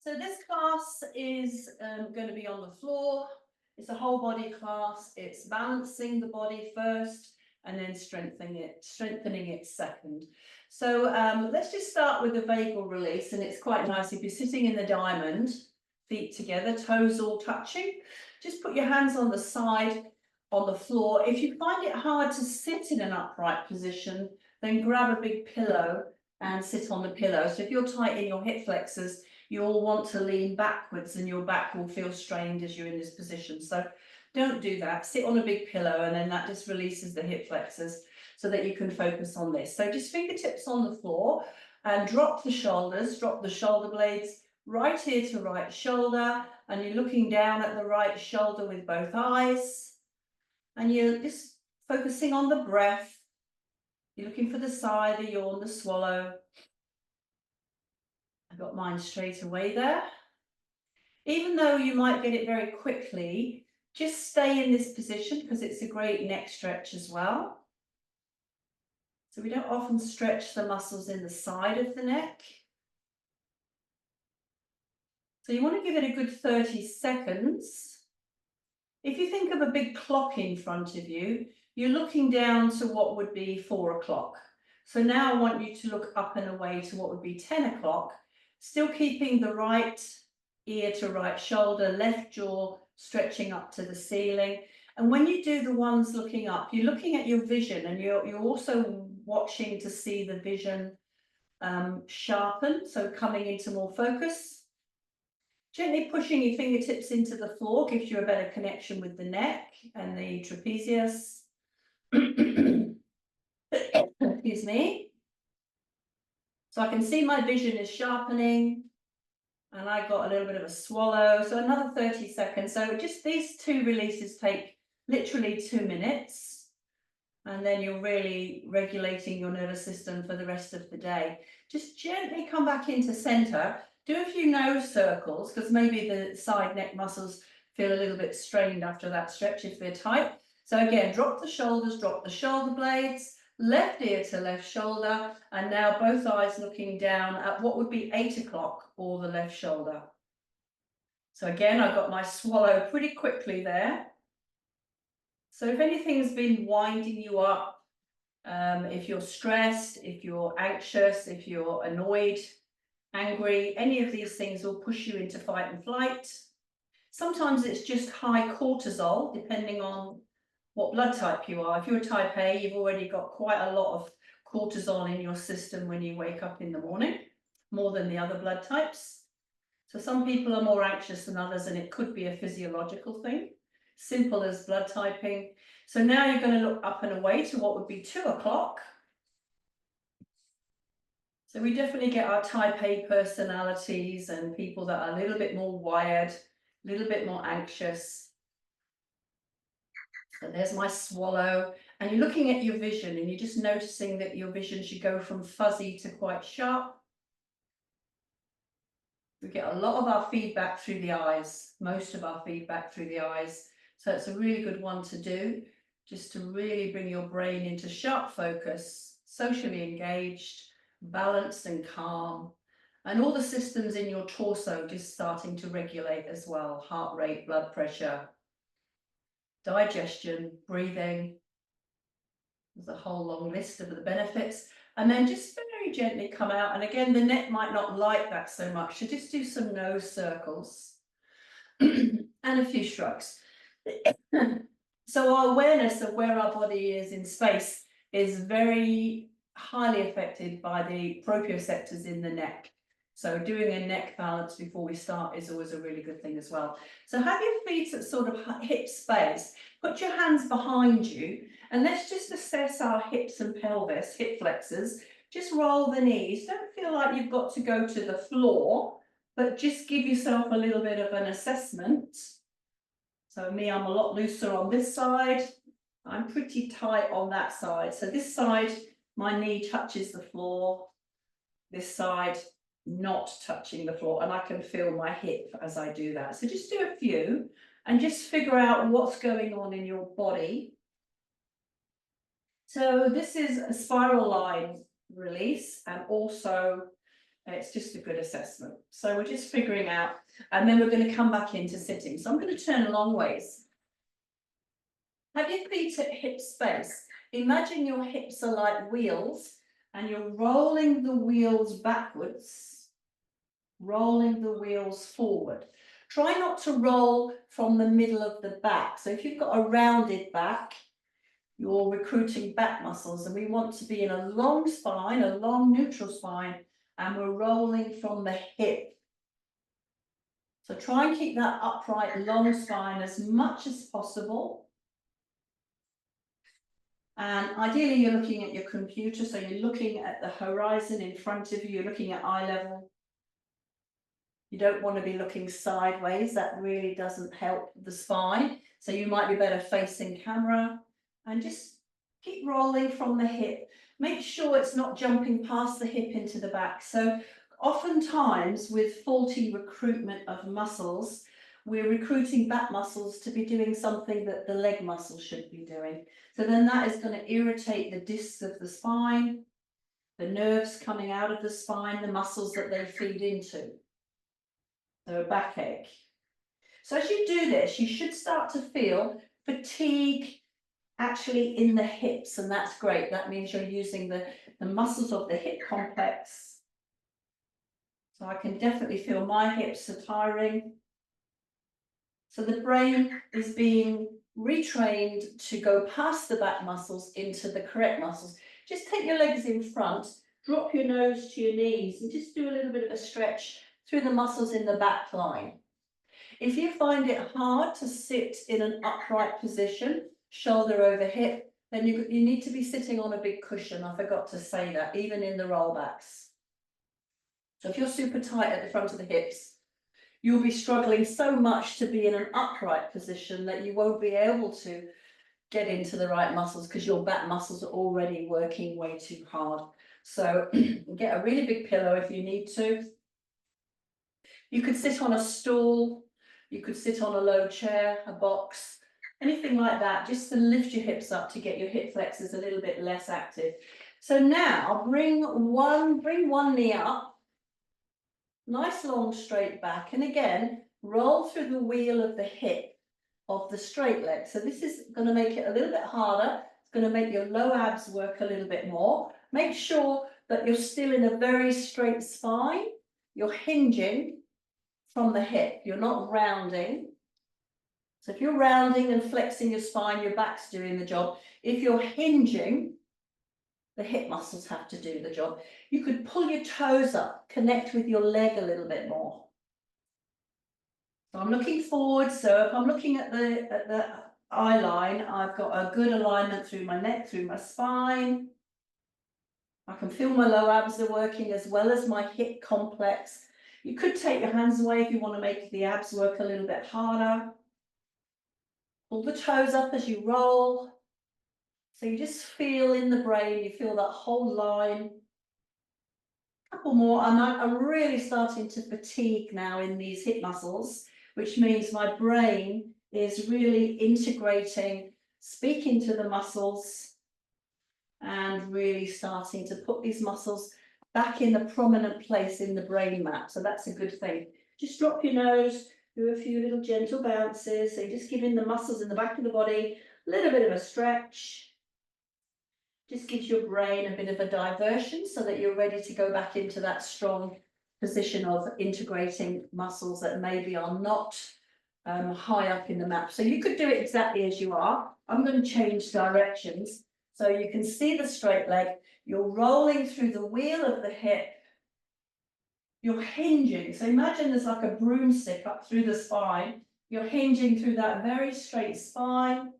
So this class is going to be on the floor. It's a whole body class. It's balancing the body first and then strengthening it second. So let's just start with a vagal release, and it's quite nice if you're sitting in the diamond, feet together, toes all touching. Just put your hands on the side on the floor. If you find it hard to sit in an upright position, then grab a big pillow and sit on the pillow. So if you're tight in your hip flexors, you'll want to lean backwards and your back will feel strained as you're in this position. So don't do that. Sit on a big pillow, and then that just releases the hip flexors so that you can focus on this. So just fingertips on the floor and drop the shoulders, drop the shoulder blades right ear to right shoulder, and you're looking down at the right shoulder with both eyes, and you're just focusing on the breath. You're looking for the sigh, the yawn, the swallow. I got mine straight away there. Even though you might get it very quickly, just stay in this position because it's a great neck stretch as well. So we don't often stretch the muscles in the side of the neck. So you want to give it a good 30 seconds. If you think of a big clock in front of you, you're looking down to what would be 4 o'clock. So now I want you to look up and away to what would be 10 o'clock, still keeping the right ear to right shoulder, left jaw stretching up to the ceiling. And when you do the ones looking up, you're looking at your vision, and you're also watching to see the vision sharpen, so coming into more focus. Gently pushing your fingertips into the floor gives you a better connection with the neck and the trapezius. Excuse me. So I can see my vision is sharpening, and I got a little bit of a swallow. So another 30 seconds. So just these two releases take literally 2 minutes, and then you're really regulating your nervous system for the rest of the day. Just gently come back into center. Do a few nose circles, because maybe the side neck muscles feel a little bit strained after that stretch if they're tight. So again, drop the shoulders, drop the shoulder blades, left ear to left shoulder, and now both eyes looking down at what would be 8 o'clock or the left shoulder. So again, I got my swallow pretty quickly there. So if anything's been winding you up, if you're stressed, if you're anxious, if you're annoyed, angry, any of these things will push you into fight and flight. Sometimes it's just high cortisol, depending on what blood type you are. If you're a type A, you've already got quite a lot of cortisol in your system when you wake up in the morning, more than the other blood types. So some people are more anxious than others, and it could be a physiological thing, simple as blood typing. So now you're going to look up and away to what would be 2 o'clock. So we definitely get our type A personalities and people that are a little bit more wired, a little bit more anxious. So there's my swallow, and you're looking at your vision, and you're just noticing that your vision should go from fuzzy to quite sharp. We get a lot of our feedback through the eyes, most of our feedback through the eyes. So it's a really good one to do, just to really bring your brain into sharp focus, socially engaged, balanced and calm, and all the systems in your torso just starting to regulate as well. Heart rate, blood pressure, digestion, breathing. There's a whole long list of the benefits. And then just very gently come out. And again, the neck might not like that so much, so just do some nose circles and a few shrugs. So our awareness of where our body is in space is very highly affected by the proprioceptors in the neck. So doing a neck balance before we start is always a really good thing as well. So have your feet at sort of hip space, put your hands behind you, and let's just assess our hips and pelvis, hip flexors. Just roll the knees. Don't feel like you've got to go to the floor, but just give yourself a little bit of an assessment. So me, I'm a lot looser on this side. I'm pretty tight on that side. So this side, my knee touches the floor. This side, not touching the floor, and I can feel my hip as I do that. So just do a few and just figure out what's going on in your body. So this is a spiral line release, and also It's just a good assessment. So we're just figuring out, and then we're going to come back into sitting. So I'm going to turn long ways. Have your feet at hip space. Imagine your hips are like wheels and you're rolling the wheels backwards, rolling the wheels forward. Try not to roll from the middle of the back. So if you've got a rounded back, you're recruiting back muscles, and we want to be in a long spine, a long neutral spine, and we're rolling from the hip. So try and keep that upright, long spine as much as possible. And ideally, you're looking at your computer, so you're looking at the horizon in front of you, you're looking at eye level. You don't want to be looking sideways, that really doesn't help the spine. So you might be better facing camera, and just keep rolling from the hip. Make sure it's not jumping past the hip into the back. So oftentimes with faulty recruitment of muscles, we're recruiting back muscles to be doing something that the leg muscles should be doing. So then that is going to irritate the discs of the spine, the nerves coming out of the spine, the muscles that they feed into. So a backache. So as you do this, you should start to feel fatigue actually in the hips, and that's great. That means you're using the muscles of the hip complex. So I can definitely feel my hips are tiring. So the brain is being retrained to go past the back muscles into the correct muscles. Just take your legs in front, drop your nose to your knees, and just do a little bit of a stretch through the muscles in the back line. If you find it hard to sit in an upright position, shoulder over hip, then you need to be sitting on a big cushion. I forgot to say that, even in the rollbacks. So if you're super tight at the front of the hips, you'll be struggling so much to be in an upright position that you won't be able to get into the right muscles because your back muscles are already working way too hard. So get a really big pillow if you need to. You could sit on a stool, you could sit on a low chair, a box, anything like that, just to lift your hips up to get your hip flexors a little bit less active. So now bring one knee up, nice long straight back, and again, roll through the wheel of the hip of the straight leg. So this is going to make it a little bit harder. It's going to make your low abs work a little bit more. Make sure that you're still in a very straight spine. You're hinging from the hip, you're not rounding. So if you're rounding and flexing your spine, your back's doing the job. If you're hinging, the hip muscles have to do the job. You could pull your toes up, connect with your leg a little bit more. So I'm looking forward, so if I'm looking at the eye line, I've got a good alignment through my neck, through my spine. I can feel my low abs are working as well as my hip complex. You could take your hands away if you want to make the abs work a little bit harder. Pull the toes up as you roll. So you just feel in the brain, you feel that whole line. A couple more, and I'm really starting to fatigue now in these hip muscles, which means my brain is really integrating, speaking to the muscles, and really starting to put these muscles back in the prominent place in the brain map. So that's a good thing. Just drop your nose, do a few little gentle bounces. So you're just giving the muscles in the back of the body a little bit of a stretch. Just gives your brain a bit of a diversion so that you're ready to go back into that strong position of integrating muscles that maybe are not high up in the map. So you could do it exactly as you are. I'm going to change directions. So you can see the straight leg, you're rolling through the wheel of the hip, you're hinging. So imagine there's like a broomstick up through the spine. You're hinging through that very straight spine.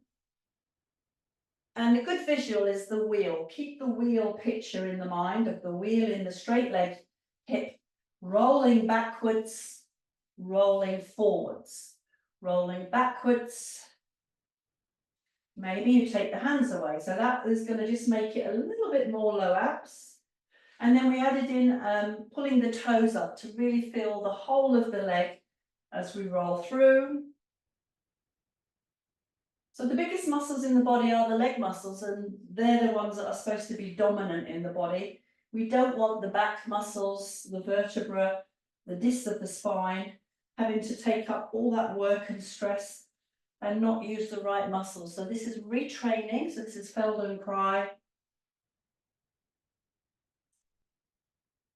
And a good visual is the wheel. Keep the wheel picture in the mind of the wheel in the straight leg, hip, rolling backwards, rolling forwards, rolling backwards. Maybe you take the hands away. So that is going to just make it a little bit more low abs. And then we added in pulling the toes up to really feel the whole of the leg as we roll through. So the biggest muscles in the body are the leg muscles, and they're the ones that are supposed to be dominant in the body. We don't want the back muscles, the vertebra, the disc of the spine, having to take up all that work and stress and not use the right muscles. So this is retraining. So this is Feldenkrais.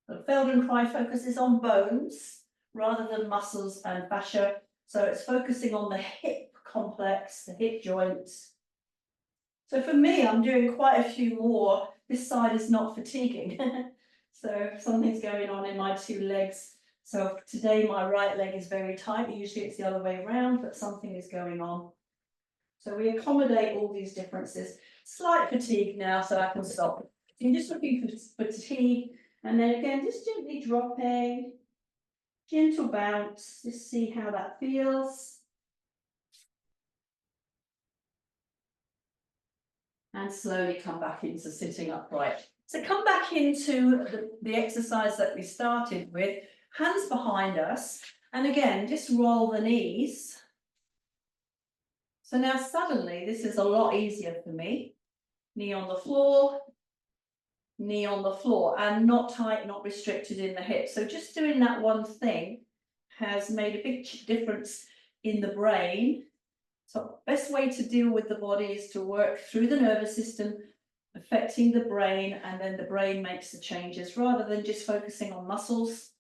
But Feldenkrais focuses on bones rather than muscles and fascia. So it's focusing on the hip complex, the hip joints. So for me, I'm doing quite a few more. This side is not fatiguing. So something's going on in my two legs. So today my right leg is very tight. Usually it's the other way around, but something is going on. So we accommodate all these differences. Slight fatigue now, so I can stop. So you're just looking for fatigue. And then again, just gently dropping. Gentle bounce. Just see how that feels. And slowly come back into sitting upright. So come back into the exercise that we started with, hands behind us, and again, just roll the knees. So now suddenly this is a lot easier for me. Knee on the floor, and not tight, not restricted in the hips. So just doing that one thing has made a big difference in the brain. So best way to deal with the body is to work through the nervous system, affecting the brain, and then the brain makes the changes rather than just focusing on muscles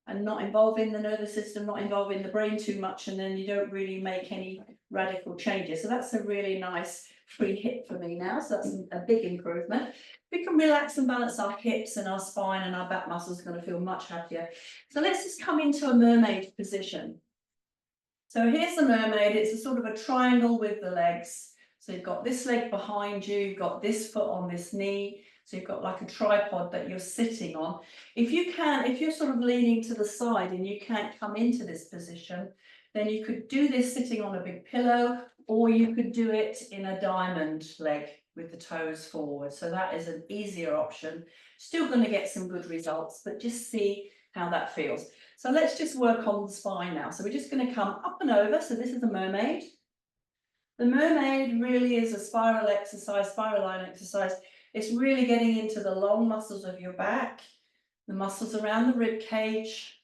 and not involving the nervous system, not involving the brain too much, and then you don't really make any radical changes. So that's a really nice free hip for me now. So that's a big improvement. We can relax and balance our hips and our spine, and our back muscles are going to feel much happier. So let's just come into a mermaid position. So here's the mermaid. It's a sort of a triangle with the legs. So you've got this leg behind you, you've got this foot on this knee. So you've got like a tripod that you're sitting on. If you're sort of leaning to the side and you can't come into this position, then you could do this sitting on a big pillow, or you could do it in a diamond leg with the toes forward. So that is an easier option. Still going to get some good results, but just see how that feels. So let's just work on the spine now. So we're just going to come up and over. So this is a mermaid. The mermaid really is a spiral exercise, spiral line exercise. It's really getting into the long muscles of your back, the muscles around the rib cage.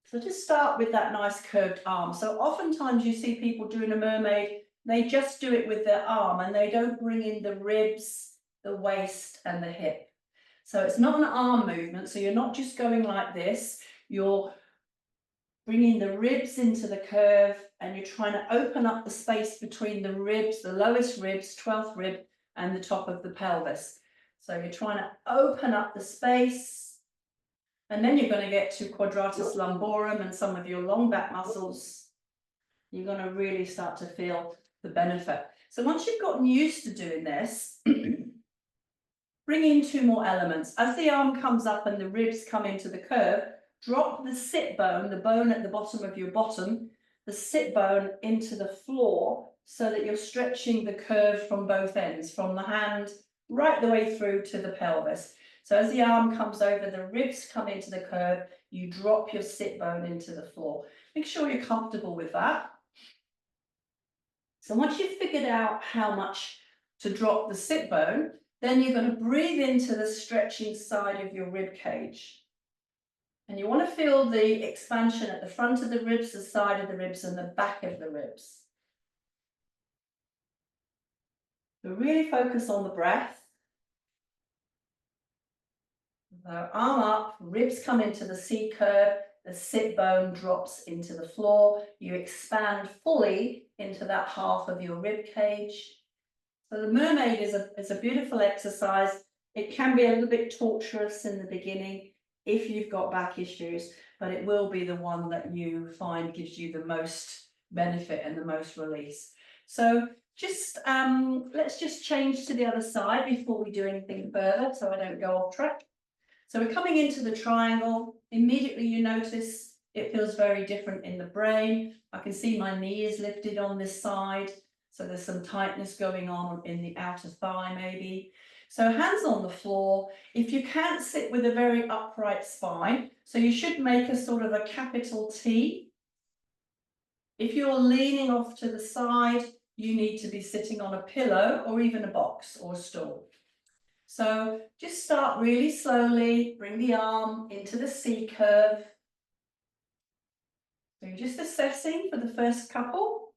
So just start with that nice curved arm. So oftentimes you see people doing a mermaid, they just do it with their arm and they don't bring in the ribs, the waist and the hip. So it's not an arm movement. So you're not just going like this, you're bringing the ribs into the curve and you're trying to open up the space between the ribs, the lowest ribs, 12th rib, and the top of the pelvis. So you're trying to open up the space, and then you're going to get to quadratus lumborum and some of your long back muscles. You're going to really start to feel the benefit. So once you've gotten used to doing this, bring in two more elements. As the arm comes up and the ribs come into the curve, drop the sit bone, the bone at the bottom of your bottom, the sit bone into the floor so that you're stretching the curve from both ends, from the hand right the way through to the pelvis. So as the arm comes over, the ribs come into the curve, you drop your sit bone into the floor. Make sure you're comfortable with that. So once you've figured out how much to drop the sit bone, then you're going to breathe into the stretching side of your rib cage. And you want to feel the expansion at the front of the ribs, the side of the ribs, and the back of the ribs. So really focus on the breath. So arm up, ribs come into the C curve, the sit bone drops into the floor. You expand fully into that half of your rib cage. So the mermaid is a beautiful exercise. It can be a little bit torturous in the beginning if you've got back issues, but it will be the one that you find gives you the most benefit and the most release. So just let's just change to the other side before we do anything further so I don't go off track. So we're coming into the triangle. Immediately you notice it feels very different in the brain. I can see my knee is lifted on this side. So there's some tightness going on in the outer thigh maybe. So hands on the floor. If you can't sit with a very upright spine, so you should make a sort of a capital T. If you're leaning off to the side, you need to be sitting on a pillow or even a box or a stool. So just start really slowly, bring the arm into the C curve. So you're just assessing for the first couple.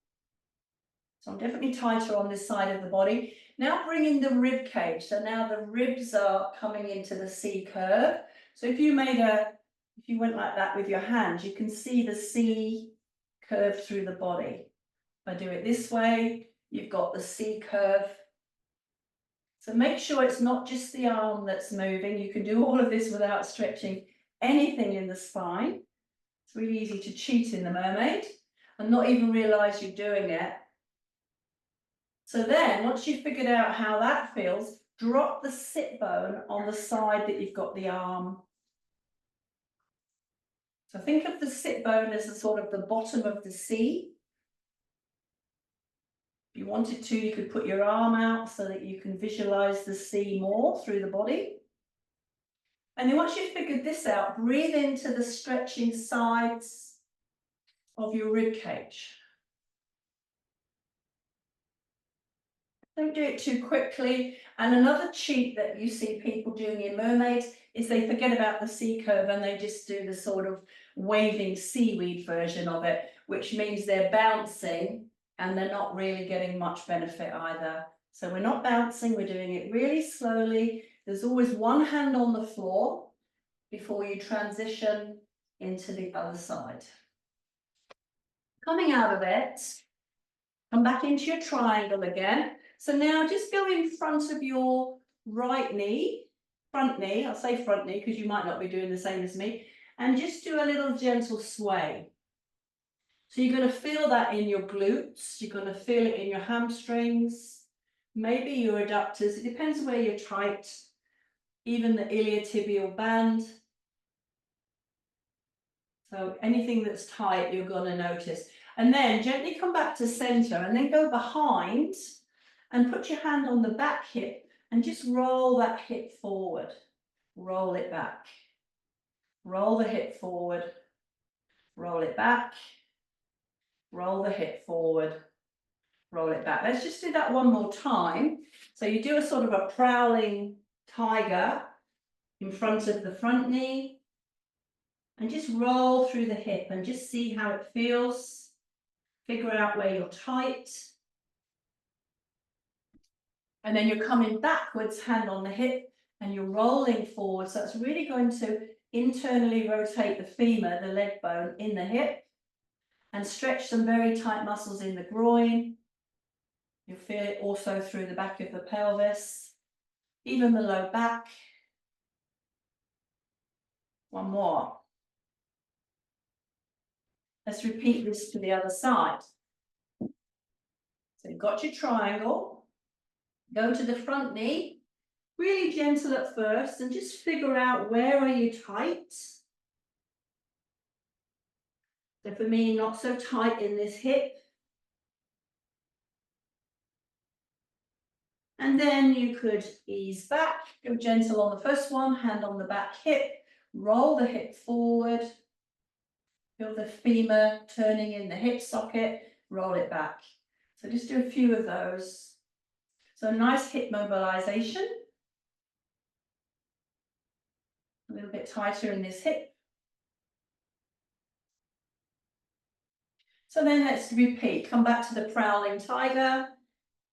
So I'm definitely tighter on this side of the body. Now bring in the rib cage. So now the ribs are coming into the C curve. So if you went like that with your hands, you can see the C curve through the body. If I do it this way, you've got the C curve. So make sure it's not just the arm that's moving. You can do all of this without stretching anything in the spine. It's really easy to cheat in the mermaid and not even realize you're doing it. So then, once you've figured out how that feels, drop the sit bone on the side that you've got the arm. So think of the sit bone as the sort of the bottom of the C. If you wanted to, you could put your arm out so that you can visualize the C more through the body. And then once you've figured this out, breathe into the stretching sides of your rib cage. Don't do it too quickly. And another cheat that you see people doing in mermaids is they forget about the C curve and they just do the sort of waving seaweed version of it, which means they're bouncing and they're not really getting much benefit either. So we're not bouncing, we're doing it really slowly. There's always one hand on the floor before you transition into the other side. Coming out of it, come back into your triangle again. So now just go in front of your right knee, front knee, I'll say front knee because you might not be doing the same as me, and just do a little gentle sway. So you're going to feel that in your glutes, you're going to feel it in your hamstrings, maybe your adductors, it depends where you're tight, even the iliotibial band. So anything that's tight, you're going to notice. And then gently come back to center and then go behind and put your hand on the back hip and just roll that hip forward. Roll it back. Roll the hip forward. Roll it back. Roll the hip forward. Roll it back. Let's just do that one more time. So you do a sort of a prowling tiger in front of the front knee and just roll through the hip and just see how it feels. Figure out where you're tight. And then you're coming backwards, hand on the hip, and you're rolling forward. So it's really going to internally rotate the femur, the leg bone, in the hip, and stretch some very tight muscles in the groin. You'll feel it also through the back of the pelvis, even the low back. One more. Let's repeat this to the other side. So you've got your triangle. Go to the front knee. Really gentle at first and just figure out where are you tight. So for me, not so tight in this hip. And then you could ease back, go gentle on the first one, hand on the back hip, roll the hip forward, feel the femur turning in the hip socket, roll it back. So just do a few of those. So nice hip mobilization. A little bit tighter in this hip. So then let's repeat. Come back to the prowling tiger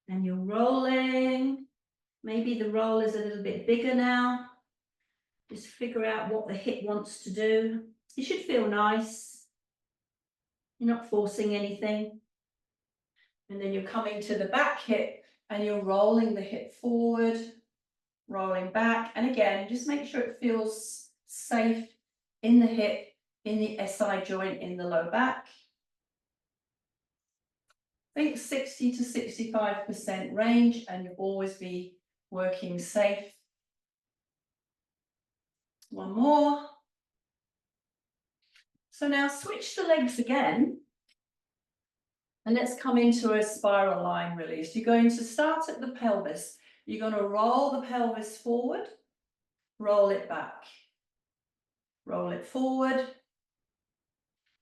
and you're rolling. Maybe the roll is a little bit bigger now. Just figure out what the hip wants to do. It should feel nice. You're not forcing anything. And then you're coming to the back hip and you're rolling the hip forward, rolling back. And again, just make sure it feels safe in the hip, in the SI joint, in the low back. Think 60 to 65% range and you'll always be working safe. One more. So now switch the legs again. And let's come into a spiral line release. You're going to start at the pelvis. You're going to roll the pelvis forward, roll it back. Roll it forward,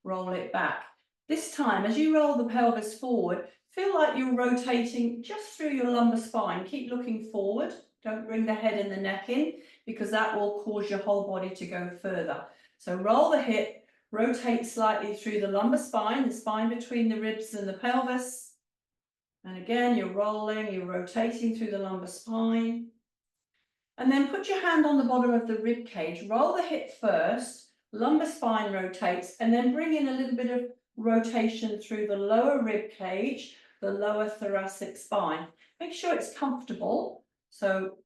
roll it back. This time, as you roll the pelvis forward, feel like you're rotating just through your lumbar spine. Keep looking forward. Don't bring the head and the neck in, because that will cause your whole body to go further. So roll the hip, rotate slightly through the lumbar spine, the spine between the ribs and the pelvis. And again, you're rolling, you're rotating through the lumbar spine. And then put your hand on the bottom of the rib cage, roll the hip first, lumbar spine rotates, and then bring in a little bit of rotation through the lower rib cage, the lower thoracic spine. Make sure it's comfortable. So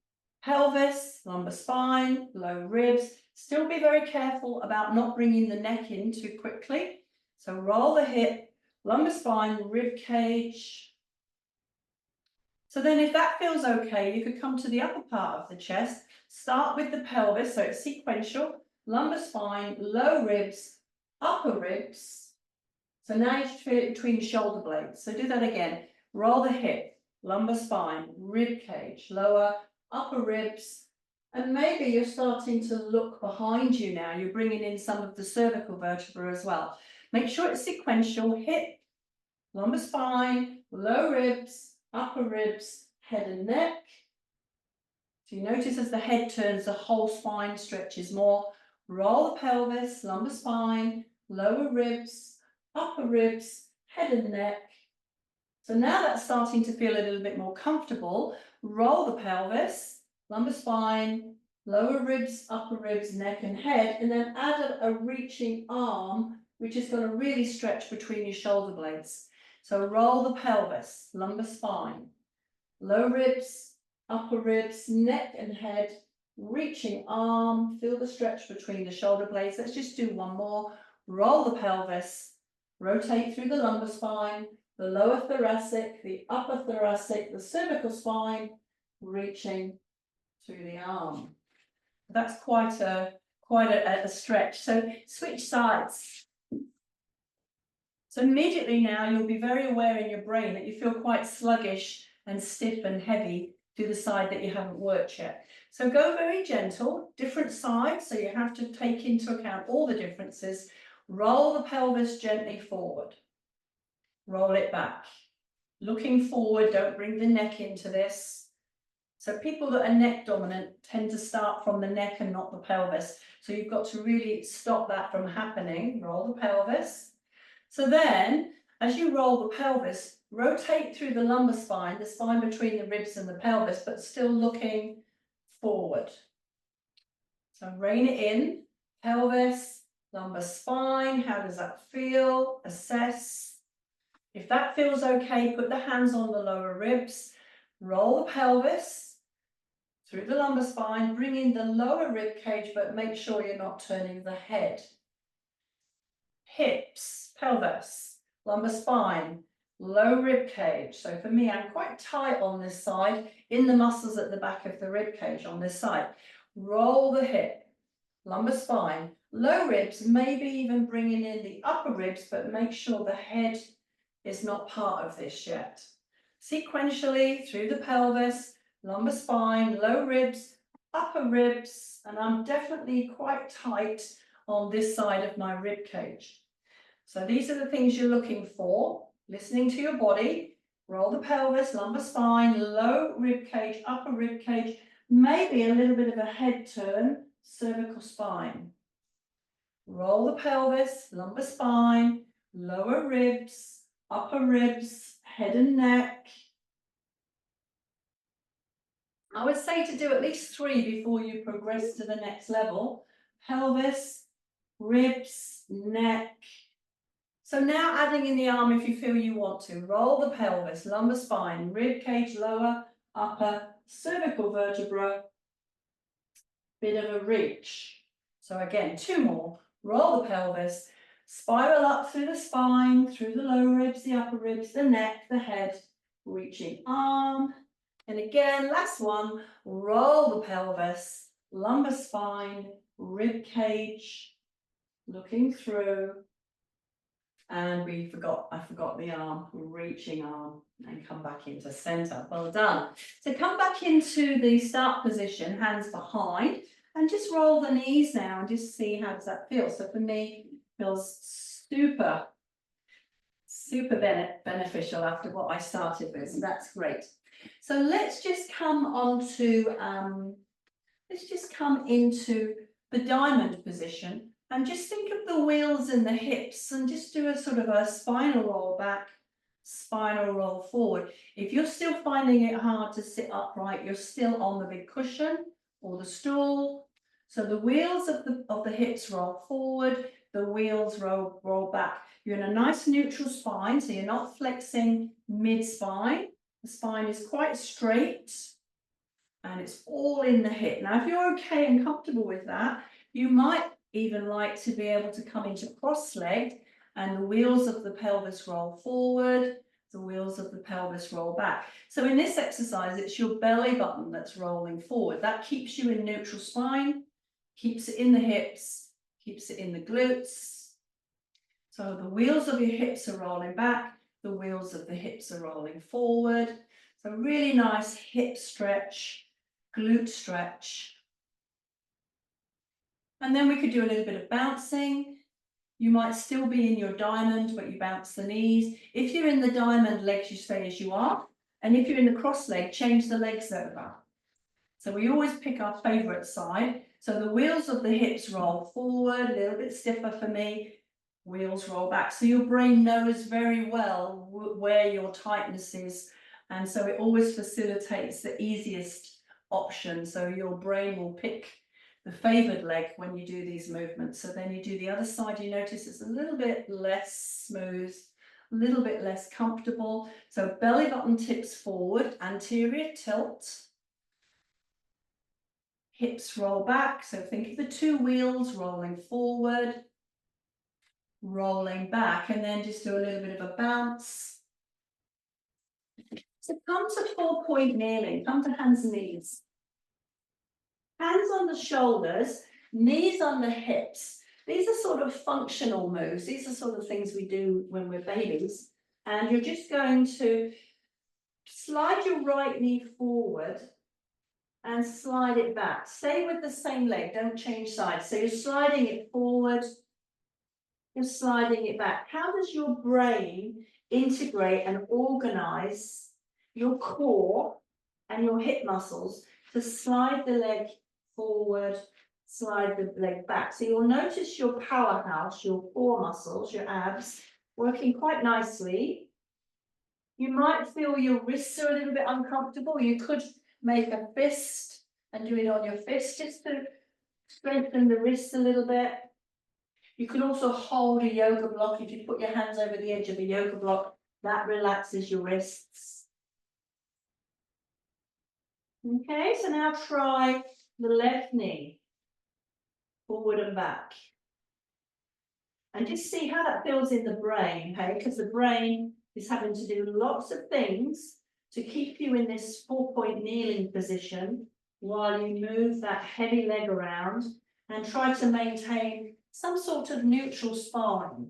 pelvis, lumbar spine, low ribs. Still be very careful about not bringing the neck in too quickly. So roll the hip, lumbar spine, rib cage. So then if that feels okay, you could come to the upper part of the chest, start with the pelvis, so it's sequential, lumbar spine, low ribs, upper ribs. So now you feel it between shoulder blades. So do that again. Roll the hip, lumbar spine, rib cage, lower, upper ribs. And maybe you're starting to look behind you now. You're bringing in some of the cervical vertebra as well. Make sure it's sequential, hip, lumbar spine, low ribs, upper ribs, head and neck. So you notice as the head turns, the whole spine stretches more. Roll the pelvis, lumbar spine, lower ribs, upper ribs, head and neck. So now that's starting to feel a little bit more comfortable. Roll the pelvis, lumbar spine, lower ribs, upper ribs, neck and head, and then add a reaching arm, which is going to really stretch between your shoulder blades. So roll the pelvis, lumbar spine, low ribs, upper ribs, neck and head, reaching arm, feel the stretch between the shoulder blades. Let's just do one more. Roll the pelvis, rotate through the lumbar spine, the lower thoracic, the upper thoracic, the cervical spine, reaching through the arm. That's quite a stretch. So switch sides. So immediately now you'll be very aware in your brain that you feel quite sluggish and stiff and heavy to the side that you haven't worked yet. So go very gentle, different sides, so you have to take into account all the differences. Roll the pelvis gently forward. Roll it back. Looking forward, don't bring the neck into this. So people that are neck dominant tend to start from the neck and not the pelvis. So you've got to really stop that from happening. Roll the pelvis. So then, as you roll the pelvis, rotate through the lumbar spine, the spine between the ribs and the pelvis, but still looking forward. So rein it in, pelvis, lumbar spine, how does that feel? Assess. If that feels okay, put the hands on the lower ribs, roll the pelvis through the lumbar spine, bring in the lower rib cage, but make sure you're not turning the head. Hips, pelvis, lumbar spine, low rib cage. So for me, I'm quite tight on this side, in the muscles at the back of the rib cage on this side. Roll the hip, lumbar spine, low ribs, maybe even bringing in the upper ribs, but make sure the head is not part of this yet. Sequentially through the pelvis, lumbar spine, low ribs, upper ribs, and I'm definitely quite tight on this side of my rib cage. So these are the things you're looking for, listening to your body. Roll the pelvis, lumbar spine, low rib cage, upper rib cage, maybe a little bit of a head turn, cervical spine. Roll the pelvis, lumbar spine, lower ribs, upper ribs, head and neck. I would say to do at least 3 before you progress to the next level. Pelvis, ribs, neck. So now adding in the arm if you feel you want to. Roll the pelvis, lumbar spine, rib cage, lower, upper, cervical vertebra. Bit of a reach. So again, 2 more. Roll the pelvis, spiral up through the spine, through the lower ribs, the upper ribs, the neck, the head, reaching arm. And again, last one, roll the pelvis, lumbar spine, rib cage, looking through. And I forgot the arm, reaching arm, and come back into center. Well done. So come back into the start position, hands behind, and just roll the knees now and just see how does that feel. So for me, it feels super beneficial after what I started with. So that's great. So let's just come on to, let's just come into the diamond position and just think of the wheels in the hips and just do a sort of a spinal roll back, spinal roll forward. If you're still finding it hard to sit upright, you're still on the big cushion or the stool. So the wheels of the hips roll forward, the wheels roll back. You're in a nice neutral spine, so you're not flexing mid-spine. The spine is quite straight and it's all in the hip. Now, if you're okay and comfortable with that, you might even like to be able to come into cross-legged and the wheels of the pelvis roll forward, the wheels of the pelvis roll back. So in this exercise, it's your belly button that's rolling forward. That keeps you in neutral spine, keeps it in the hips, keeps it in the glutes. So the wheels of your hips are rolling back, the wheels of the hips are rolling forward. So really nice hip stretch, glute stretch. And then we could do a little bit of bouncing. You might still be in your diamond, but you bounce the knees. If you're in the diamond, legs you stay as you are. And if you're in the cross leg, change the legs over. So we always pick our favorite side. So the wheels of the hips roll forward, a little bit stiffer for me. Wheels roll back. So your brain knows very well where your tightness is. And so it always facilitates the easiest option. So your brain will pick the favored leg when you do these movements. So then you do the other side, you notice it's a little bit less smooth, a little bit less comfortable. So belly button tips forward, anterior tilt. Hips roll back. So think of the two wheels rolling forward, rolling back, and then just do a little bit of a bounce. So come to 4-point kneeling, come to hands and knees. Hands on the shoulders, knees on the hips. These are sort of functional moves. These are sort of things we do when we're babies. And you're just going to slide your right knee forward and slide it back. Stay with the same leg, don't change sides. So you're sliding it forward, you're sliding it back. How does your brain integrate and organize your core and your hip muscles to slide the leg forward, slide the leg back? So you'll notice your powerhouse, your core muscles, your abs, working quite nicely. You might feel your wrists are a little bit uncomfortable. You could make a fist and do it on your fist just to strengthen the wrists a little bit. You can also hold a yoga block. If you put your hands over the edge of a yoga block, that relaxes your wrists. Okay, so now try the left knee, forward and back. And just see how that feels in the brain, okay? Because the brain is having to do lots of things to keep you in this 4-point kneeling position while you move that heavy leg around and try to maintain some sort of neutral spine.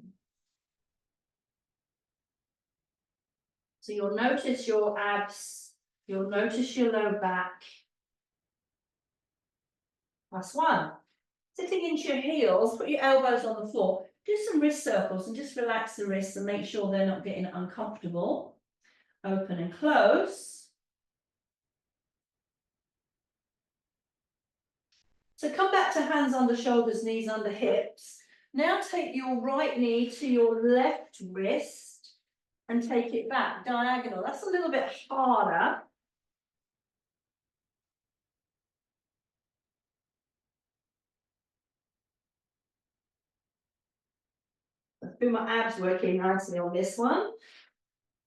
So you'll notice your abs, you'll notice your low back. That's one. Sitting into your heels, put your elbows on the floor, do some wrist circles and just relax the wrists and make sure they're not getting uncomfortable. Open and close. So come back to hands under shoulders, knees under hips. Now take your right knee to your left wrist and take it back diagonal. That's a little bit harder. I feel my abs working nicely on this one.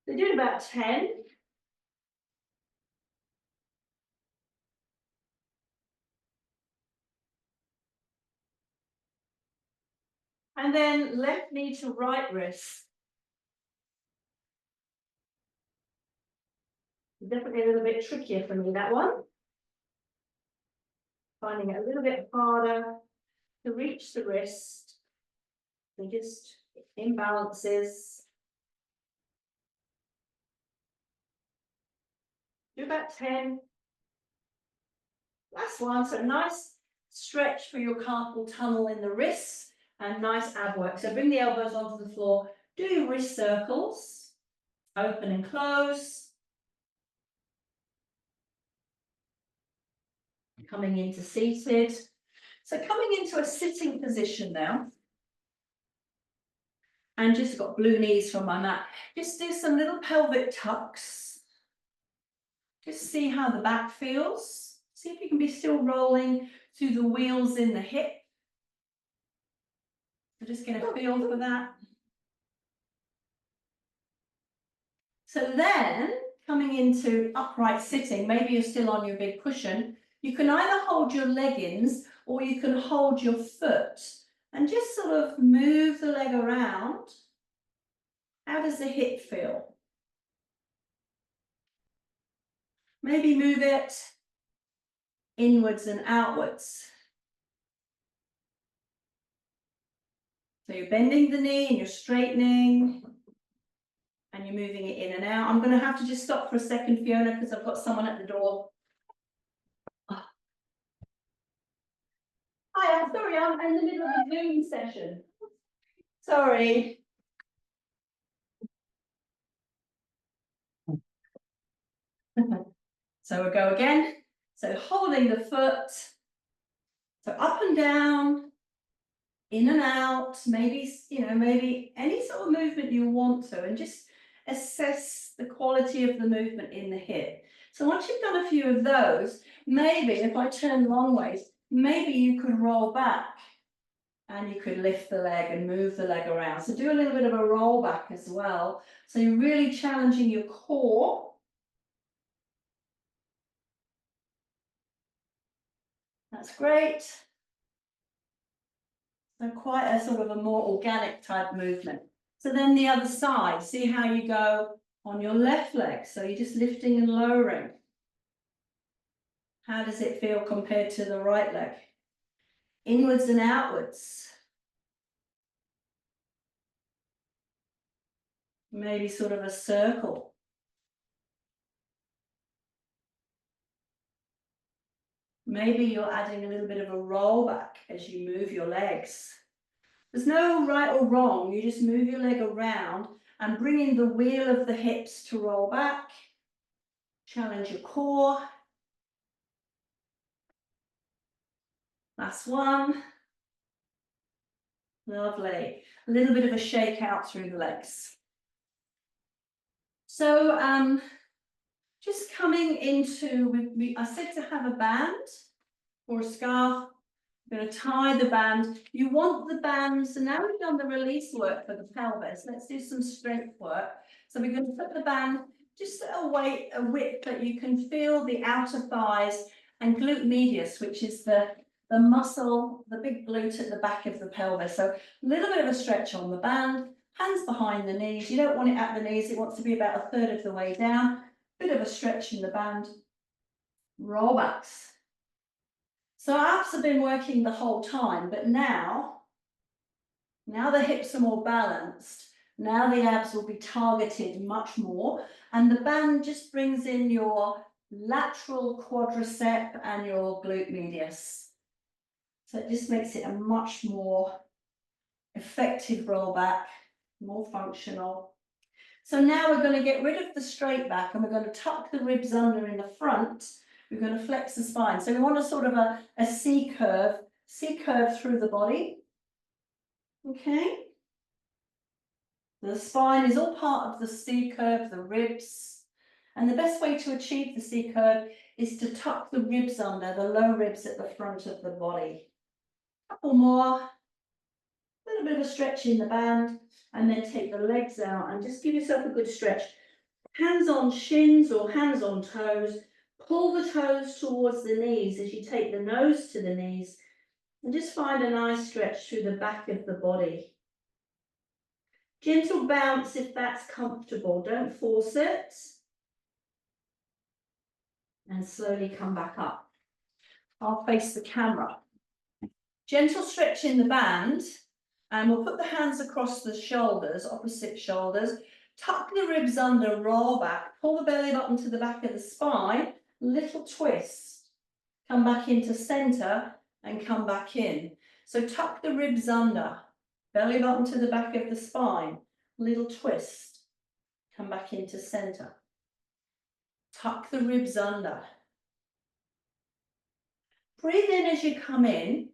They're doing about 10. And then left knee to right wrist. Definitely a little bit trickier for me, that one. Finding it a little bit harder to reach the wrist. They just imbalances. Do about 10. Last one, so nice stretch for your carpal tunnel in the wrists and nice ab work. So bring the elbows onto the floor, do your wrist circles, open and close. Coming into seated. So coming into a sitting position now. And just got blue knees from my mat. Just do some little pelvic tucks. Just see how the back feels. See if you can be still rolling through the wheels in the hip. So just get a feel for that. So then, coming into upright sitting, maybe you're still on your big cushion, you can either hold your leggings or you can hold your foot and just sort of move the leg around. How does the hip feel? Maybe move it inwards and outwards. So you're bending the knee and you're straightening and you're moving it in and out. I'm going to have to just stop for a second, Fiona, because I've got someone at the door. Hi, I'm sorry, I'm in the middle of a Zoom session. Sorry. So we'll go again. So holding the foot. So up and down, in and out, maybe, maybe any sort of movement you want to, and just assess the quality of the movement in the hip. So once you've done a few of those, maybe if I turn long ways, maybe you could roll back and you could lift the leg and move the leg around. So do a little bit of a roll back as well. So you're really challenging your core. That's great. So quite a sort of a more organic type movement. So then the other side, see how you go on your left leg. So you're just lifting and lowering. How does it feel compared to the right leg? Inwards and outwards. Maybe sort of a circle. Maybe you're adding a little bit of a roll back as you move your legs. There's no right or wrong. You just move your leg around and bring in the wheel of the hips to roll back. Challenge your core. Last one. Lovely. A little bit of a shake out through the legs. So just coming into, I said to have a band or a scarf. I'm going to tie the band. You want the band, so now we've done the release work for the pelvis. Let's do some strength work. So we're going to put the band just at a width that you can feel the outer thighs and glute medius, which is the muscle, the big glute at the back of the pelvis. So a little bit of a stretch on the band, hands behind the knees. You don't want it at the knees. It wants to be about a third of the way down. Bit of a stretch in the band. Roll backs. So abs have been working the whole time, but now the hips are more balanced. Now the abs will be targeted much more, and the band just brings in your lateral quadricep and your glute medius. So it just makes it a much more effective rollback, more functional. So now we're going to get rid of the straight back and we're going to tuck the ribs under in the front. We're going to flex the spine. So we want a sort of a C curve through the body. Okay. The spine is all part of the C curve, the ribs. And the best way to achieve the C curve is to tuck the ribs under, the low ribs at the front of the body. Couple more. A little bit of a stretch in the band, and then take the legs out and just give yourself a good stretch. Hands on shins or hands on toes. Pull the toes towards the knees as you take the nose to the knees, and just find a nice stretch through the back of the body. Gentle bounce if that's comfortable. Don't force it. And slowly come back up. I'll face the camera. Gentle stretch in the band. And we'll put the hands across the shoulders, opposite shoulders. Tuck the ribs under, roll back. Pull the belly button to the back of the spine. Little twist. Come back into center and come back in. So tuck the ribs under. Belly button to the back of the spine. Little twist. Come back into center. Tuck the ribs under. Breathe in as you come in,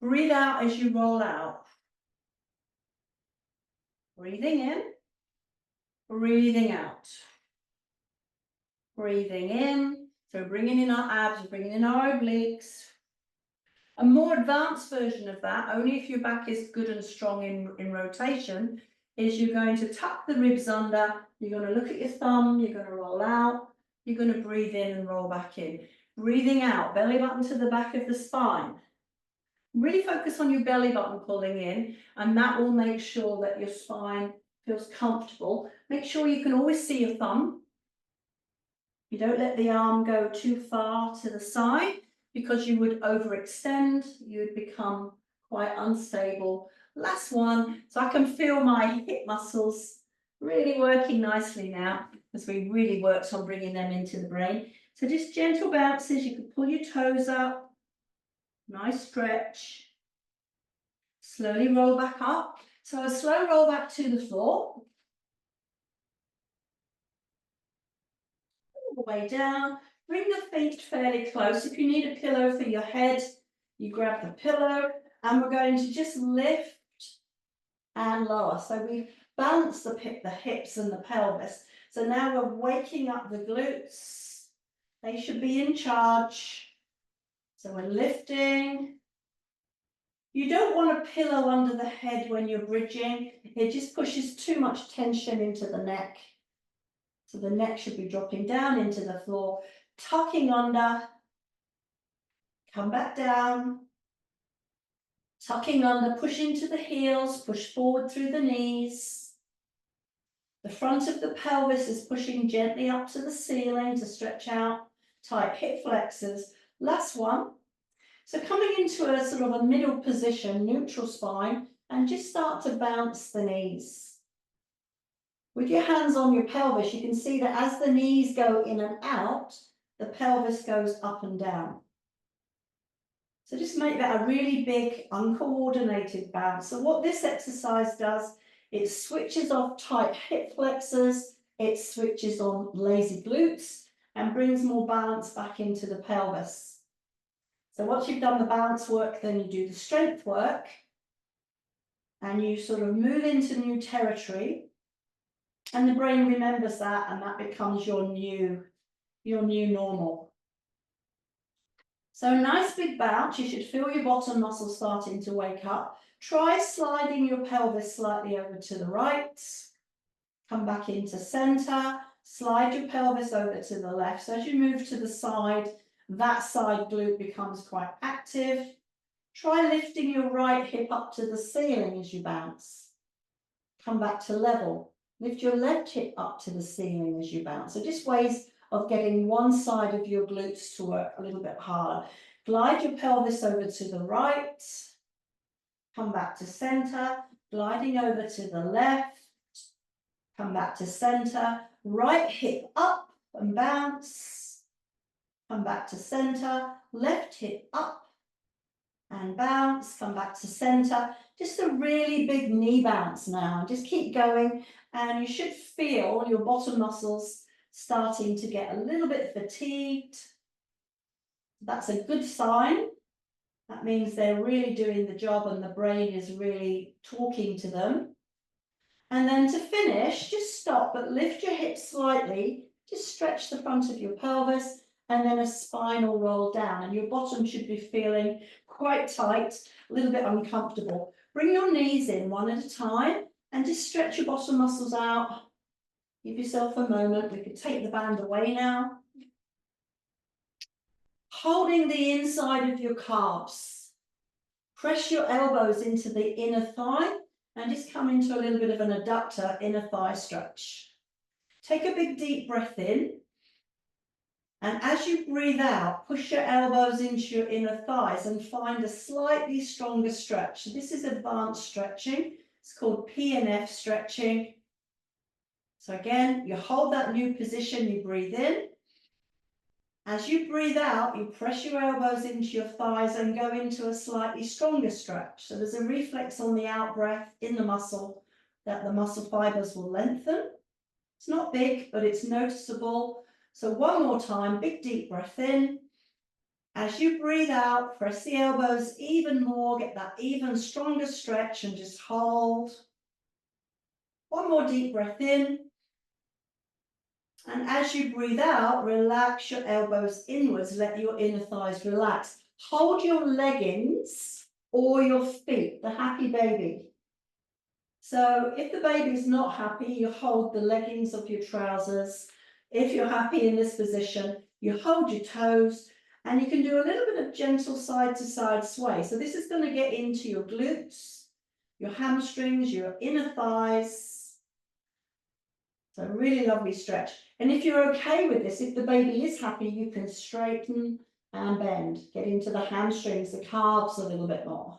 breathe out as you roll out. Breathing in, breathing out. Breathing in, so bringing in our abs, bringing in our obliques. A more advanced version of that, only if your back is good and strong in rotation, is you're going to tuck the ribs under, you're going to look at your thumb, you're going to roll out, you're going to breathe in and roll back in. Breathing out, belly button to the back of the spine. Really focus on your belly button pulling in, and that will make sure that your spine feels comfortable. Make sure you can always see your thumb. You don't let the arm go too far to the side because you would overextend, you would become quite unstable. Last one, so I can feel my hip muscles really working nicely now as we really worked on bringing them into the brain. So just gentle bounces, you can pull your toes up, nice stretch, slowly roll back up. So a slow roll back to the floor. All the way down, bring the feet fairly close. If you need a pillow for your head, you grab the pillow, and we're going to just lift and lower. So we balance the hips and the pelvis. So now we're waking up the glutes. They should be in charge. So we're lifting. You don't want a pillow under the head when you're bridging. It just pushes too much tension into the neck. So the neck should be dropping down into the floor, tucking under, come back down, tucking under, push into the heels, push forward through the knees. The front of the pelvis is pushing gently up to the ceiling to stretch out, tight hip flexors. Last one. So coming into a sort of a middle position, neutral spine, and just start to bounce the knees. With your hands on your pelvis, you can see that as the knees go in and out, the pelvis goes up and down. So just make that a really big, uncoordinated bounce. So what this exercise does, it switches off tight hip flexors, it switches on lazy glutes, and brings more balance back into the pelvis. So once you've done the balance work, then you do the strength work, and you sort of move into new territory. And the brain remembers that, and that becomes your new normal. So a nice big bounce. You should feel your bottom muscles starting to wake up. Try sliding your pelvis slightly over to the right. Come back into center. Slide your pelvis over to the left. So as you move to the side, that side glute becomes quite active. Try lifting your right hip up to the ceiling as you bounce. Come back to level. Lift your left hip up to the ceiling as you bounce. So just ways of getting one side of your glutes to work a little bit harder. Glide your pelvis over to the right. Come back to center. Gliding over to the left. Come back to center. Right hip up and bounce. Come back to center. Left hip up and bounce. Come back to center. Just a really big knee bounce now. Just keep going, and you should feel your bottom muscles starting to get a little bit fatigued. That's a good sign. That means they're really doing the job and the brain is really talking to them. And then to finish, just stop, but lift your hips slightly. Just stretch the front of your pelvis, and then a spinal roll down. And your bottom should be feeling quite tight, a little bit uncomfortable. Bring your knees in one at a time and just stretch your bottom muscles out. Give yourself a moment. We could take the band away now. Holding the inside of your calves. Press your elbows into the inner thigh and just come into a little bit of an adductor inner thigh stretch. Take a big deep breath in. And as you breathe out, push your elbows into your inner thighs and find a slightly stronger stretch. So this is advanced stretching. It's called P&F stretching. So again, you hold that new position, you breathe in. As you breathe out, you press your elbows into your thighs and go into a slightly stronger stretch. So there's a reflex on the out breath in the muscle that the muscle fibers will lengthen. It's not big, but it's noticeable. So one more time, big deep breath in. As you breathe out, press the elbows even more, get that even stronger stretch and just hold. One more deep breath in. And as you breathe out, relax your elbows inwards, let your inner thighs relax. Hold your leggings or your feet, the happy baby. So if the baby's not happy, you hold the leggings of your trousers. If you're happy in this position, you hold your toes, and you can do a little bit of gentle side to side sway. So this is going to get into your glutes, your hamstrings, your inner thighs. So really lovely stretch. And if you're okay with this, if the baby is happy, you can straighten and bend, get into the hamstrings, the calves a little bit more.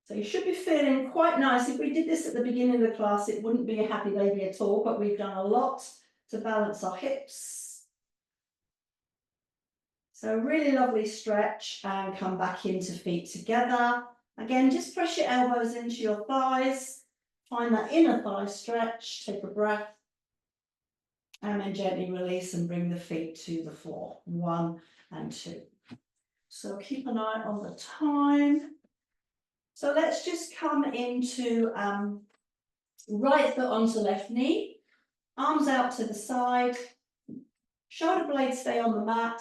So you should be feeling quite nice. If we did this at the beginning of the class, it wouldn't be a happy baby at all, but we've done a lot to balance our hips. So really lovely stretch, and come back into feet together. Again, just press your elbows into your thighs. Find that inner thigh stretch, take a breath, and then gently release and bring the feet to the floor. 1 and 2. So keep an eye on the time. So let's just come into right foot onto left knee, arms out to the side, shoulder blades stay on the mat,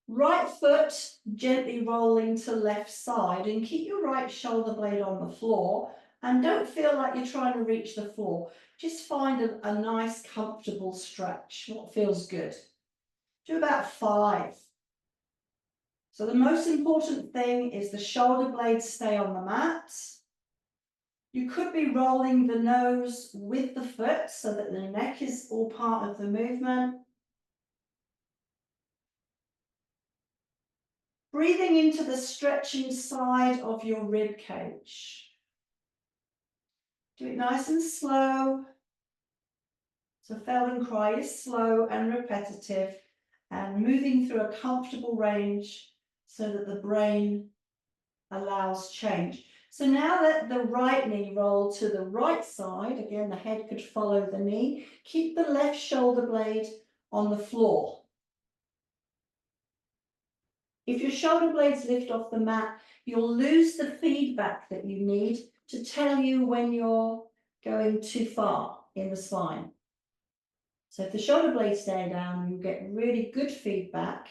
right foot gently rolling to left side, and keep your right shoulder blade on the floor, and don't feel like you're trying to reach the floor. Just find a nice comfortable stretch, what feels good. Do about 5. So the most important thing is the shoulder blades stay on the mat. You could be rolling the nose with the foot so that the neck is all part of the movement. Breathing into the stretching side of your rib cage. Do it nice and slow. So Feldenkrais is slow and repetitive, and moving through a comfortable range so that the brain allows change. So now let the right knee roll to the right side. Again, the head could follow the knee. Keep the left shoulder blade on the floor. If your shoulder blades lift off the mat, you'll lose the feedback that you need to tell you when you're going too far in the spine. So if the shoulder blades stay down, you get really good feedback,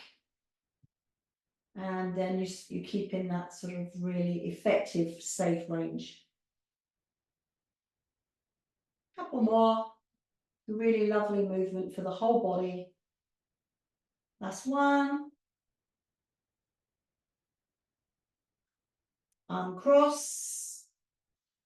and then you keep in that sort of really effective, safe range. Couple more. Really lovely movement for the whole body. That's 1. Uncross.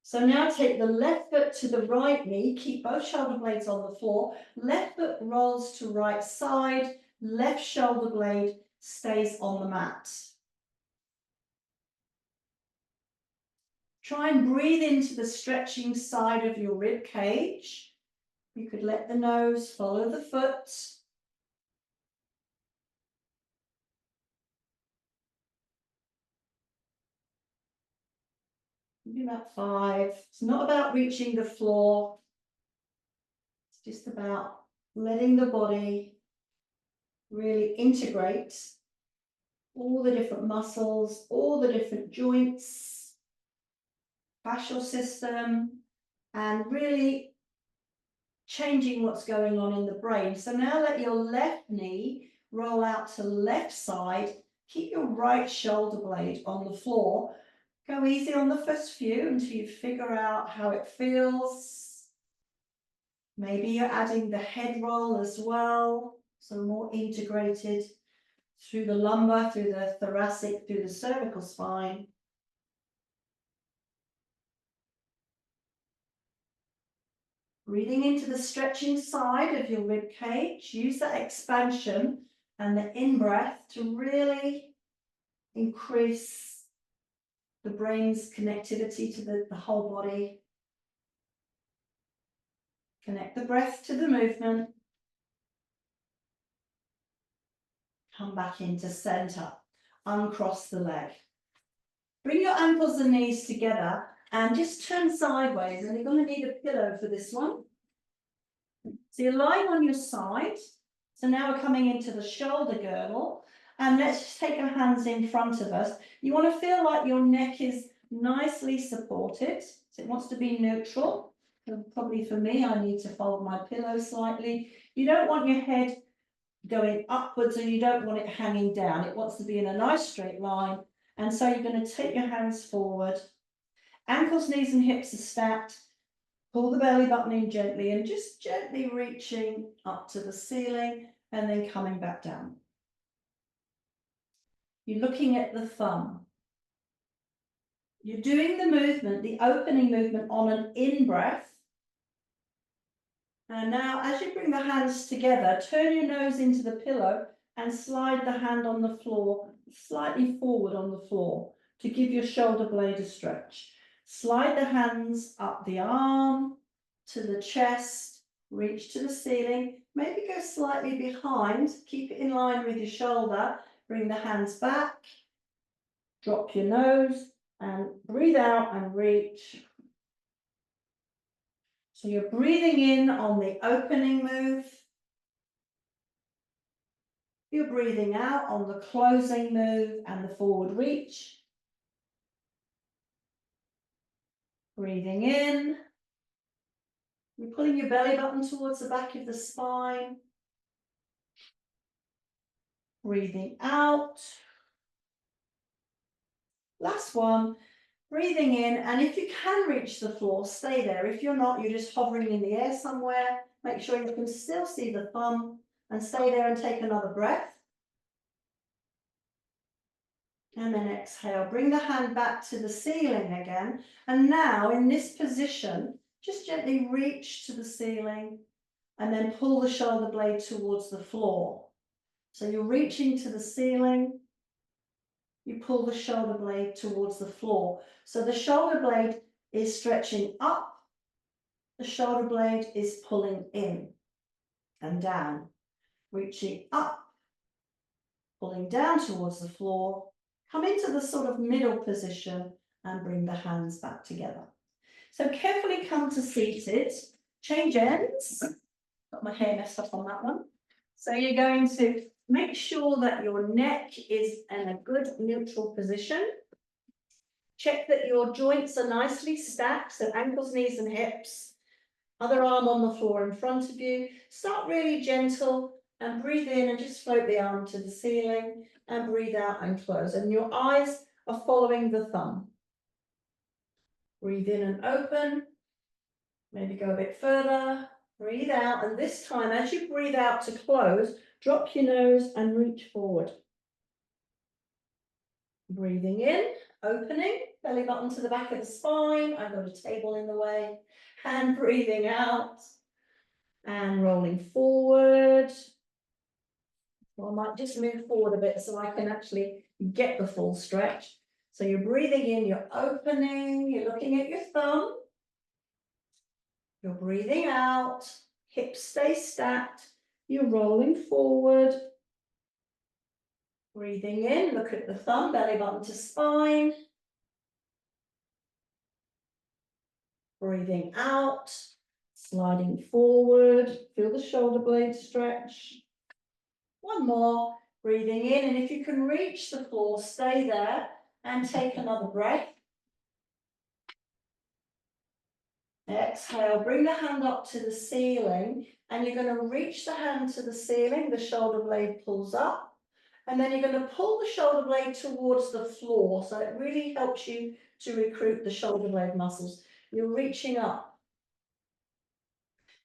So now take the left foot to the right knee, keep both shoulder blades on the floor, left foot rolls to right side, left shoulder blade stays on the mat. Try and breathe into the stretching side of your rib cage. You could let the nose follow the foot. Maybe about 5. It's not about reaching the floor. It's just about letting the body really integrate all the different muscles, all the different joints, fascial system, and really changing what's going on in the brain. So now let your left knee roll out to left side. Keep your right shoulder blade on the floor. Go easy on the first few until you figure out how it feels. Maybe you're adding the head roll as well, so more integrated through the lumbar, through the thoracic, through the cervical spine. Breathing into the stretching side of your rib cage. Use that expansion and the in-breath to really increase the brain's connectivity to the whole body. Connect the breath to the movement. Come back into center. Uncross the leg. Bring your ankles and knees together and just turn sideways, and you're going to need a pillow for this one. So you're lying on your side, So now we're coming into the shoulder girdle, and let's just take our hands in front of us. You want to feel like your neck is nicely supported, so it wants to be neutral. And probably for me, I need to fold my pillow slightly. You don't want your head going upwards and you don't want it hanging down. It wants to be in a nice straight line. And so you're going to take your hands forward. Ankles, knees and hips are stacked. Pull the belly button in gently and just gently reaching up to the ceiling and then coming back down. You're looking at the thumb. You're doing the movement, the opening movement on an in-breath. And now as you bring the hands together, turn your nose into the pillow and slide the hand on the floor, slightly forward on the floor to give your shoulder blade a stretch. Slide the hands up the arm, to the chest, reach to the ceiling, maybe go slightly behind, keep it in line with your shoulder, bring the hands back, drop your nose and breathe out and reach. So you're breathing in on the opening move. You're breathing out on the closing move and the forward reach. Breathing in. You're pulling your belly button towards the back of the spine. Breathing out. Last one. Breathing in, and if you can reach the floor, stay there. If you're not, you're just hovering in the air somewhere. Make sure you can still see the thumb and stay there and take another breath. And then exhale, bring the hand back to the ceiling again. And now in this position, just gently reach to the ceiling and then pull the shoulder blade towards the floor. So you're reaching to the ceiling, you pull the shoulder blade towards the floor. So the shoulder blade is stretching up, the shoulder blade is pulling in and down, reaching up, pulling down towards the floor. Come into the sort of middle position and bring the hands back together. So carefully come to seated, change ends. Got my hair messed up on that one. So you're going to make sure that your neck is in a good neutral position. Check that your joints are nicely stacked, so ankles, knees and hips. Other arm on the floor in front of you. Start really gentle and breathe in and just float the arm to the ceiling and breathe out and close. And your eyes are following the thumb. Breathe in and open. Maybe go a bit further. Breathe out. And this time, as you breathe out to close, drop your nose and reach forward. Breathing in, opening, belly button to the back of the spine. I've got a table in the way. And breathing out and rolling forward. Well, I might just move forward a bit so I can actually get the full stretch. So you're breathing in, you're opening, you're looking at your thumb. You're breathing out, hips stay stacked, you're rolling forward. Breathing in, look at the thumb, belly button to spine. Breathing out, sliding forward, feel the shoulder blade stretch. One more, breathing in, and if you can reach the floor, stay there and take another breath. Exhale, bring the hand up to the ceiling and you're going to reach the hand to the ceiling, the shoulder blade pulls up, and then you're going to pull the shoulder blade towards the floor. So it really helps you to recruit the shoulder blade muscles. You're reaching up.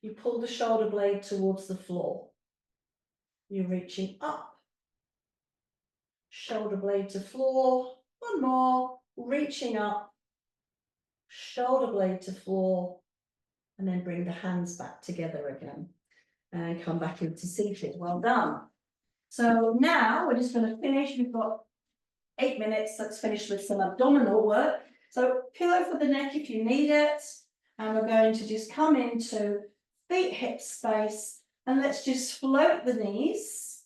You pull the shoulder blade towards the floor. You're reaching up. Shoulder blade to floor. One more. Reaching up. Shoulder blade to floor. And then bring the hands back together again. And come back into seated. Well done. So now we're just going to finish. We've got 8 minutes. Let's finish with some abdominal work. So pillow for the neck if you need it. And we're going to just come into feet hip space. And let's just float the knees.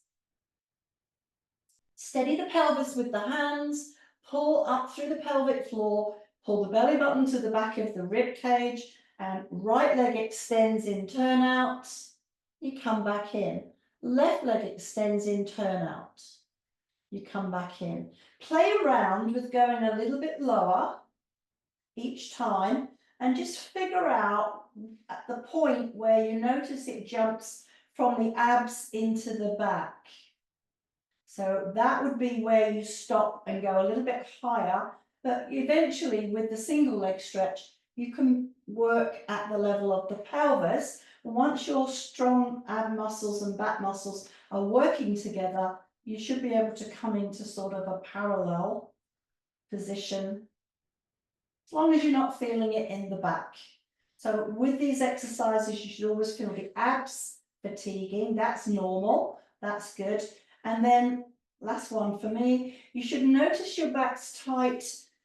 Steady the pelvis with the hands. Pull up through the pelvic floor. Pull the belly button to the back of the rib cage. And right leg extends in turn out. You come back in. left leg extends in, turn out. You come back in. Play around with going a little bit lower each time and just figure out at the point where you notice it jumps from the abs into the back. So that would be where you stop and go a little bit higher, but eventually with the single leg stretch, you can work at the level of the pelvis. Once your strong ab muscles and back muscles are working together, you should be able to come into sort of a parallel position, as long as you're not feeling it in the back. So with these exercises, you should always feel the abs fatiguing. That's normal. That's good. And then last one for me, you should notice your back's tight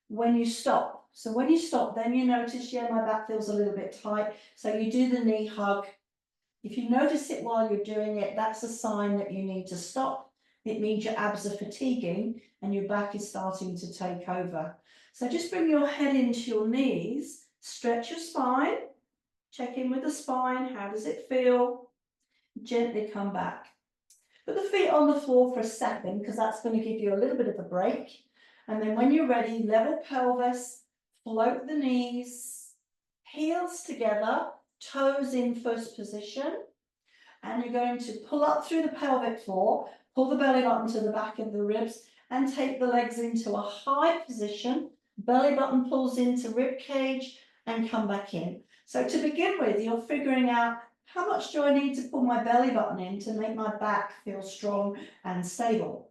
when you stop. So when you stop, then you notice, yeah, my back feels a little bit tight. So you do the knee hug. If you notice it while you're doing it, that's a sign that you need to stop. It means your abs are fatiguing and your back is starting to take over. So just bring your head into your knees, stretch your spine, check in with the spine. How does it feel? Gently come back. Put the feet on the floor for a second, because that's going to give you a little bit of a break. And then when you're ready, level pelvis, float the knees, heels together, toes in first position. And you're going to pull up through the pelvic floor, pull the belly button to the back of the ribs, and take the legs into a high position. Belly button pulls into rib cage and come back in. So to begin with, you're figuring out, how much do I need to pull my belly button in to make my back feel strong and stable?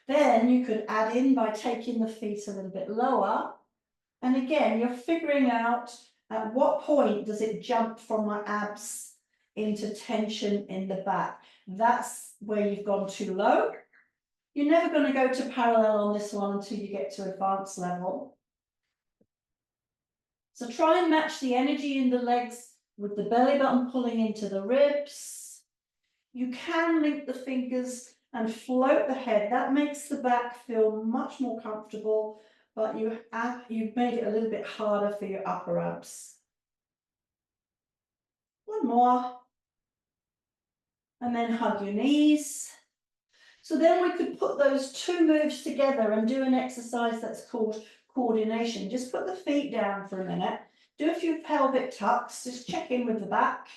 Then you could add in by taking the feet a little bit lower. And again, you're figuring out at what point does it jump from my abs into tension in the back. That's where you've gone too low. You're never going to go to parallel on this one until you get to advanced level. So try and match the energy in the legs with the belly button pulling into the ribs. You can link the fingers and float the head. That makes the back feel much more comfortable, but you've made it a little bit harder for your upper abs. One more. And then hug your knees. So then we could put those two moves together and do an exercise that's called coordination. Just put the feet down for a minute. Do a few pelvic tucks. Just check in with the back.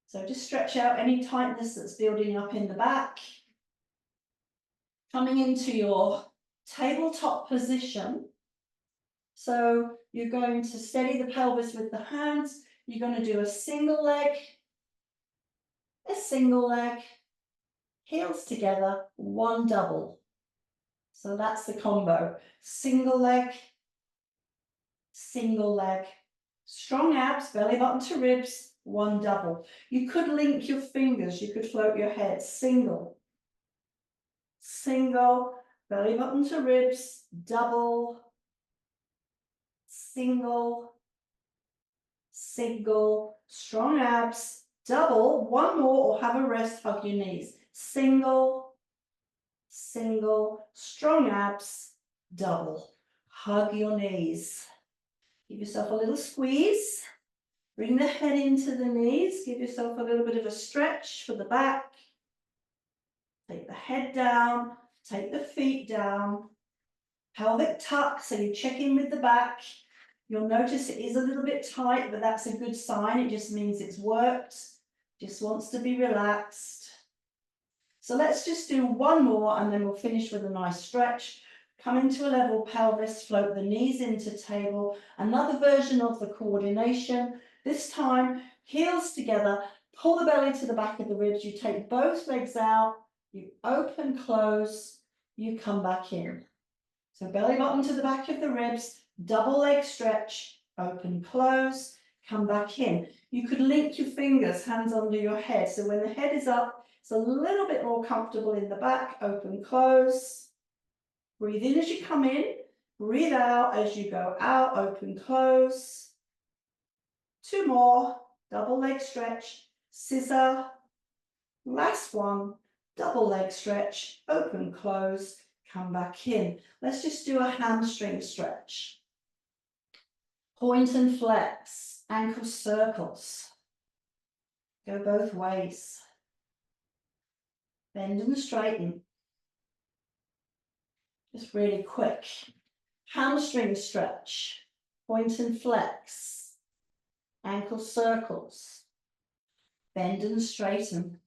So just stretch out any tightness that's building up in the back. Coming into your tabletop position. So you're going to steady the pelvis with the hands. You're going to do a single leg, heels together, one double. So that's the combo. Single leg, strong abs, belly button to ribs, one double. You could link your fingers, you could float your head, single, belly button to ribs, double, single, strong abs, double, one more, or have a rest, hug your knees. Single, strong abs, double. Hug your knees. Give yourself a little squeeze. Bring the head into the knees. Give yourself a little bit of a stretch for the back. Take the head down. Take the feet down. Pelvic tuck, so you check in with the back. You'll notice it is a little bit tight, but that's a good sign. It just means it's worked. Just wants to be relaxed. So let's just do one more and then we'll finish with a nice stretch. Come into a level pelvis, float the knees into table. Another version of the coordination. This time, heels together, pull the belly to the back of the ribs. You take both legs out, you open, close, you come back in. So belly button to the back of the ribs, double leg stretch, open, close, come back in. You could link your fingers, hands under your head. So when the head is up, it's a little bit more comfortable in the back, open, close. Breathe in as you come in, breathe out as you go out, open, close. Two more, double leg stretch, scissor. Last one, double leg stretch, open, close, come back in. Let's just do a hamstring stretch. Point and flex, ankle circles. Go both ways. Bend and straighten. Just really quick. Hamstring stretch. Point and flex. Ankle circles. Bend and straighten.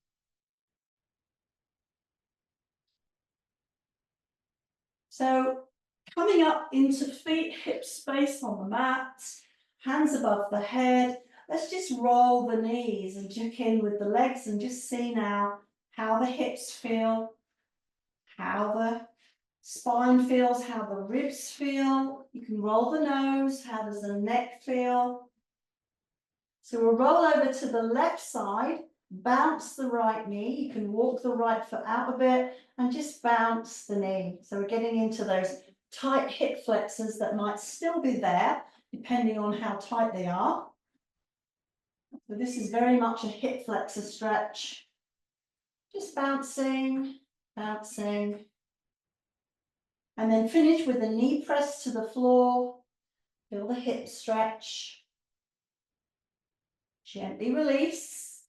So coming up into feet, hip space on the mat, hands above the head. Let's just roll the knees and check in with the legs and just see now how the hips feel, how the spine feels, how the ribs feel. You can roll the nose. How does the neck feel? So we'll roll over to the left side, bounce the right knee. You can walk the right foot out a bit and just bounce the knee. So we're getting into those tight hip flexors that might still be there, depending on how tight they are. So this is very much a hip flexor stretch. Just bouncing, bouncing. And then finish with a knee press to the floor. Feel the hip stretch. Gently release.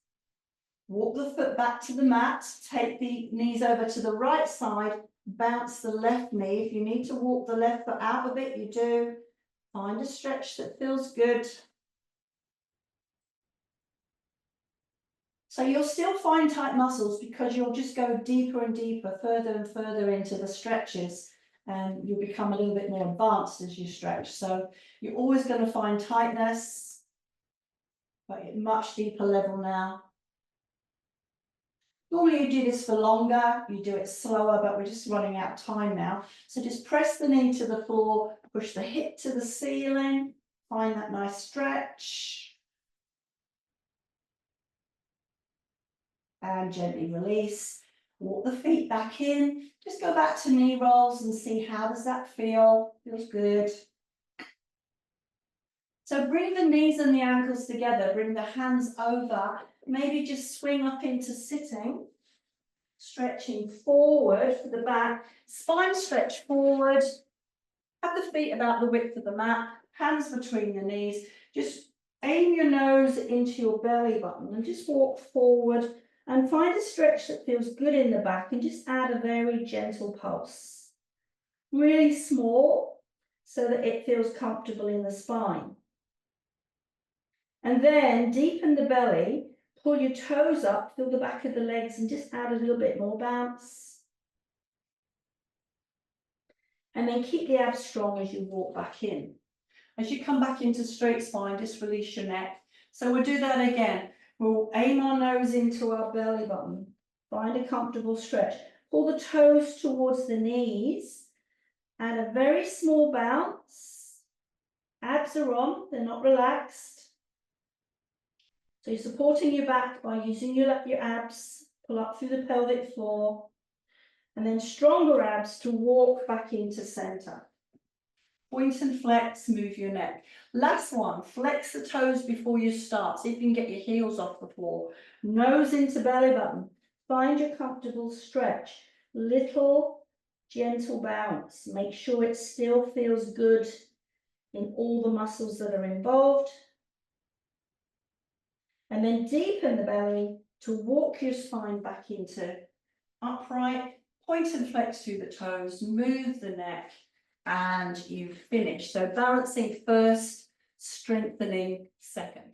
Walk the foot back to the mat. Take the knees over to the right side. Bounce the left knee. If you need to walk the left foot out a bit, you do. Find a stretch that feels good. So you'll still find tight muscles because you'll just go deeper and deeper, further and further into the stretches, and you'll become a little bit more advanced as you stretch. So you're always going to find tightness, but at a much deeper level now. Normally you do this for longer, you do it slower, but we're just running out of time now. So just press the knee to the floor, push the hip to the ceiling, find that nice stretch. And gently release. Walk the feet back in. Just go back to knee rolls and see how does that feel. Feels good. So bring the knees and the ankles together. Bring the hands over. Maybe just swing up into sitting. Stretching forward for the back. Spine stretch forward. Have the feet about the width of the mat. Hands between the knees. Just aim your nose into your belly button and just walk forward. And find a stretch that feels good in the back and just add a very gentle pulse. Really small so that it feels comfortable in the spine. And then deepen the belly, pull your toes up, feel the back of the legs and just add a little bit more bounce. And then keep the abs strong as you walk back in. As you come back into straight spine, just release your neck. So we'll do that again. We'll aim our nose into our belly button. Find a comfortable stretch. Pull the toes towards the knees. Add a very small bounce. Abs are on, they're not relaxed. So you're supporting your back by using your abs. Pull up through the pelvic floor. And then stronger abs to walk back into center. Point and flex, move your neck. Last one, flex the toes before you start. See if you can get your heels off the floor. Nose into belly button. Find your comfortable stretch. Little gentle bounce. Make sure it still feels good in all the muscles that are involved. And then deepen the belly to walk your spine back into upright. Point and flex through the toes. Move the neck. And you've finished. So balancing first, strengthening second.